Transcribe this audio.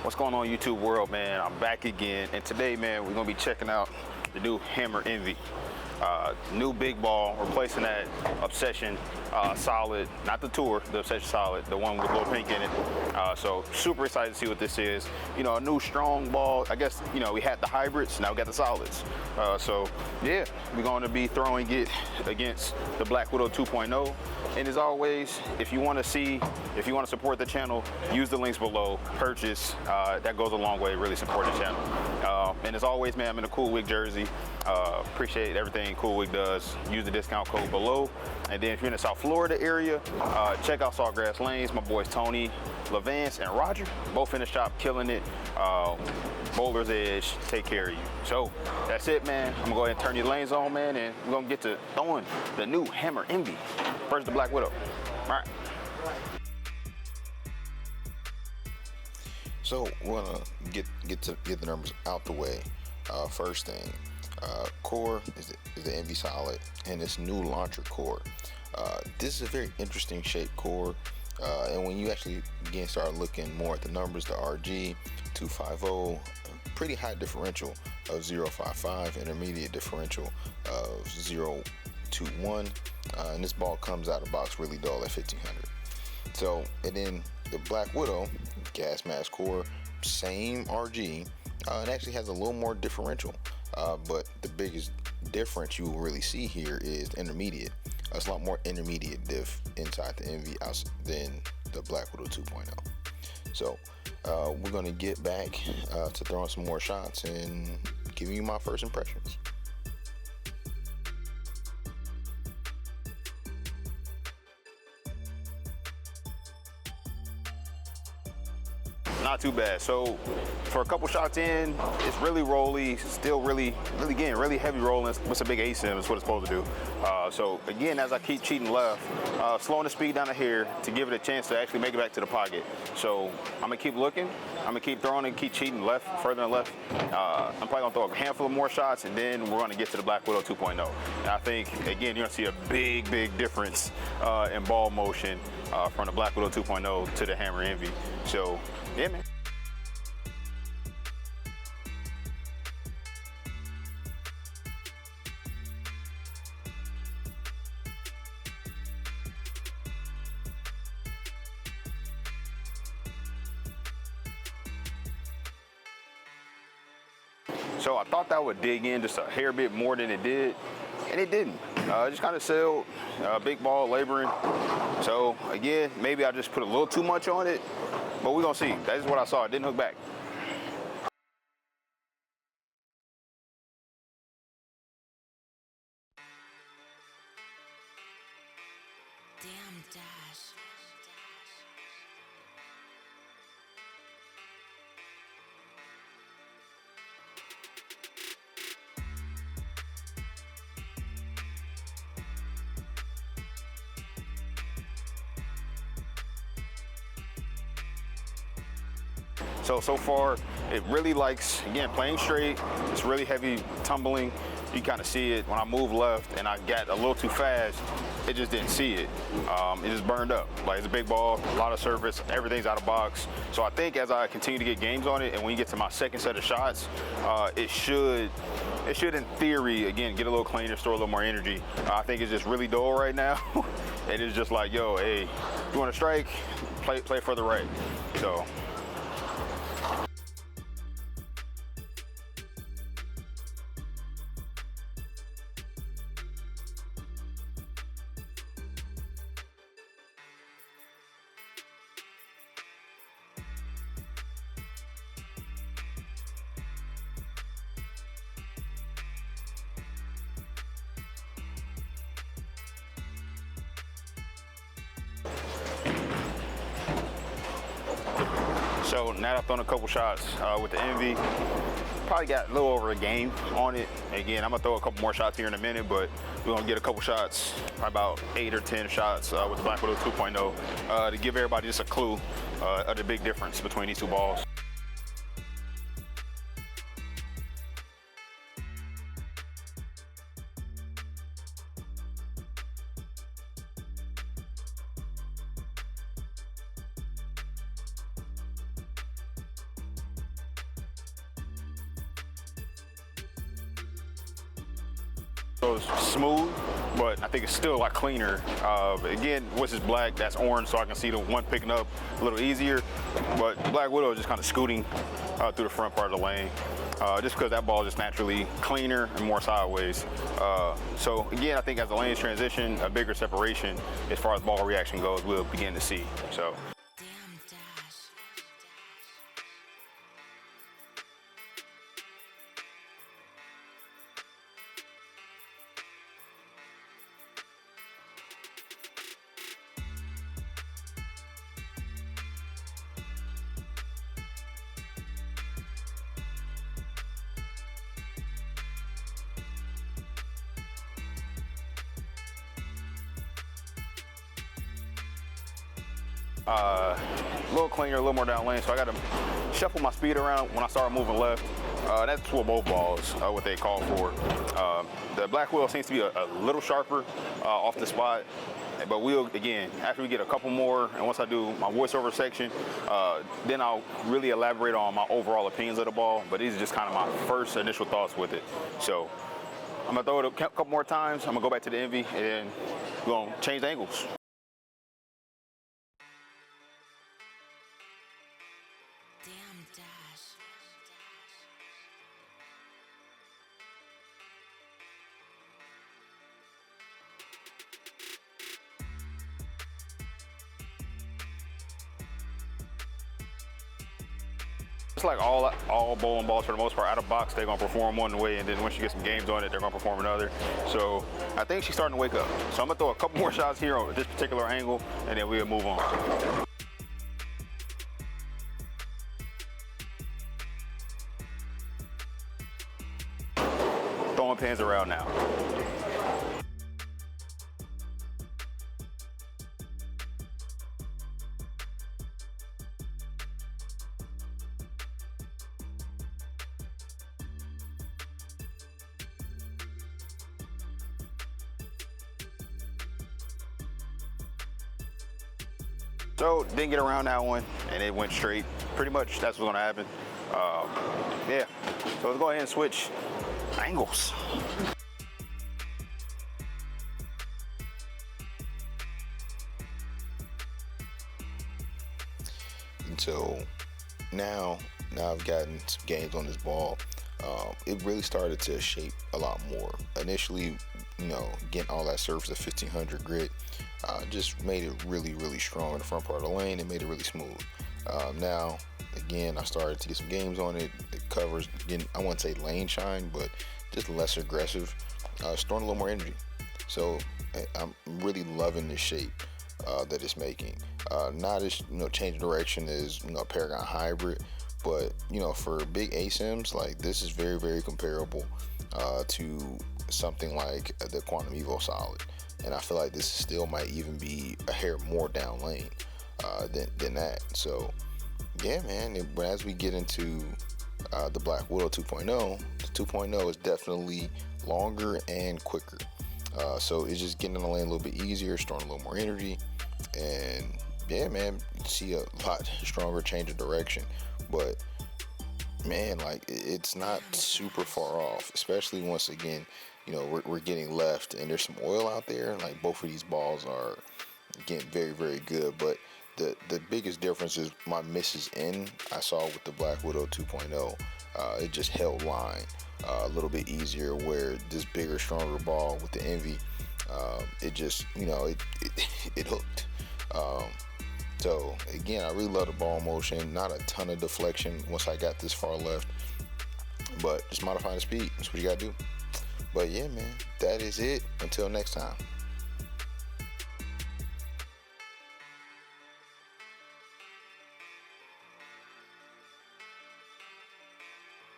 What's going on, YouTube world, man? I'm back again, and today, man, we're gonna be checking out the new Hammer Envy. New big ball, replacing that Obsession Solid, not the Tour, the Obsession Solid, the one with little pink in it. So super excited to see what this is. You know, a new strong ball. I guess, you know, we had the hybrids, now we got the solids. So yeah, we're going to be throwing it against the Black Widow 2.0. And as always, if you want to support the channel, use the links below, purchase. That goes a long way, really support the channel. And as always, man, I'm in a Cool Wig jersey. Appreciate everything Cool Wig does. Use the discount code below. And then if you're in the South Florida area, check out Sawgrass Lanes. My boys Tony, Levance, and Roger, both in the shop, killing it. Bowler's Edge, take care of you. So that's it, man. I'm gonna go ahead and turn your lanes on, man, and we're gonna get to throwing the new Hammer Envy versus the Black Widow. All right. So we're gonna get the numbers out the way. First thing, core is the Envy Solid, and this new launcher core. This is a very interesting shaped core, and when you actually again start looking more at the numbers, the RG 250, pretty high differential of 0.55, intermediate differential of 0.21, and this ball comes out of the box really dull at 1500. So, and then the Black Widow gas mask core, same RG, it actually has a little more differential, but the biggest difference you will really see here is the intermediate. It's a lot more intermediate diff inside the Envy than the Black Widow 2.0. So we're going to get back to throwing some more shots and giving you my first impressions. Not too bad. So for a couple shots in, it's really rolly, still really again, really heavy rolling. It's a big ASIM is what it's supposed to do. So again, as I keep cheating left, slowing the speed down here to give it a chance to actually make it back to the pocket. So I'm gonna keep looking, I'm gonna keep throwing and keep cheating left, further and left. I'm probably gonna throw a handful of more shots, and then we're gonna get to the Black Widow 2.0. And I think, again, you're gonna see a big difference in ball motion from the Black Widow 2.0 to the Hammer Envy. So yeah, man. So I thought that would dig in just a hair bit more than it did, and it didn't. It just kind of sailed, big ball laboring. So again, maybe I just put a little too much on it, but we're gonna see. That is what I saw. It didn't hook back. Damn Dash. So far, it really likes, again, playing straight. It's really heavy tumbling. You kind of see it when I move left and I got a little too fast. It just didn't see it. It just burned up. Like, it's a big ball, a lot of surface, everything's out of box. So I think as I continue to get games on it, and when you get to my second set of shots, it should in theory, again, get a little cleaner, store a little more energy. I think it's just really dull right now. It is just like, yo, hey, you want to strike, play further right. So. So now that I've thrown a couple shots with the Envy, probably got a little over a game on it. Again, I'm gonna throw a couple more shots here in a minute, but we're gonna get a couple shots, probably about 8 or 10 shots with the Black Widow 2.0 to give everybody just a clue of the big difference between these two balls. So it's smooth, but I think it's still a lot cleaner. Again, what's this black, that's orange, so I can see the one picking up a little easier. But Black Widow is just kind of scooting through the front part of the lane. Just because that ball is just naturally cleaner and more sideways. So again, I think as the lanes transition, a bigger separation as far as ball reaction goes, we'll begin to see. So. Damn dash. A little cleaner, a little more down lane, so I got to shuffle my speed around when I start moving left. That's what both balls, what they call for. The Black Widow seems to be a little sharper off the spot, but we'll, again, after we get a couple more, and once I do my voiceover section, then I'll really elaborate on my overall opinions of the ball, but these are just kind of my first initial thoughts with it. So I'm gonna throw it a couple more times, I'm gonna go back to the Envy, and then we're gonna change the angles. Damn dash. It's like all bowling balls for the most part, out of box, they're gonna perform one way, and then once you get some games on it, they're gonna perform another. So I think she's starting to wake up. So I'm gonna throw a couple more shots here on this particular angle, and then we'll move on. Throwing pins around now. So didn't get around that one, and it went straight. Pretty much that's what's gonna happen. Yeah, so let's go ahead and switch angles. And so now I've gotten some games on this ball. It really started to shape a lot more. Initially, getting all that surface of 1500 grit just made it really, really strong in the front part of the lane. It made it really smooth. Now, again, I started to get some games on it. It covers, again, I wouldn't say lane shine, but just less aggressive, storing a little more energy. So I'm really loving the shape that it's making. Not as change direction as a Paragon hybrid, but for big ASIMs, like this is very, very comparable to something like the Quantum Evo Solid, and I feel like this still might even be a hair more down lane than that. So yeah, man, as we get into the Black Widow 2.0, the 2.0 is definitely longer and quicker. So it's just getting in the lane a little bit easier, storing a little more energy, and yeah, man, you see a lot stronger change of direction. But man, like it's not super far off, especially once again, we're getting left and there's some oil out there. Like both of these balls are getting very, very good, but the biggest difference is my misses in I saw with the Black Widow 2.0. It just held line a little bit easier, where this bigger, stronger ball with the Envy, it just it hooked. So again, I really love the ball motion. Not a ton of deflection once I got this far left, but just modifying the speed. That's what you gotta do. But yeah, man, that is it. Until next time.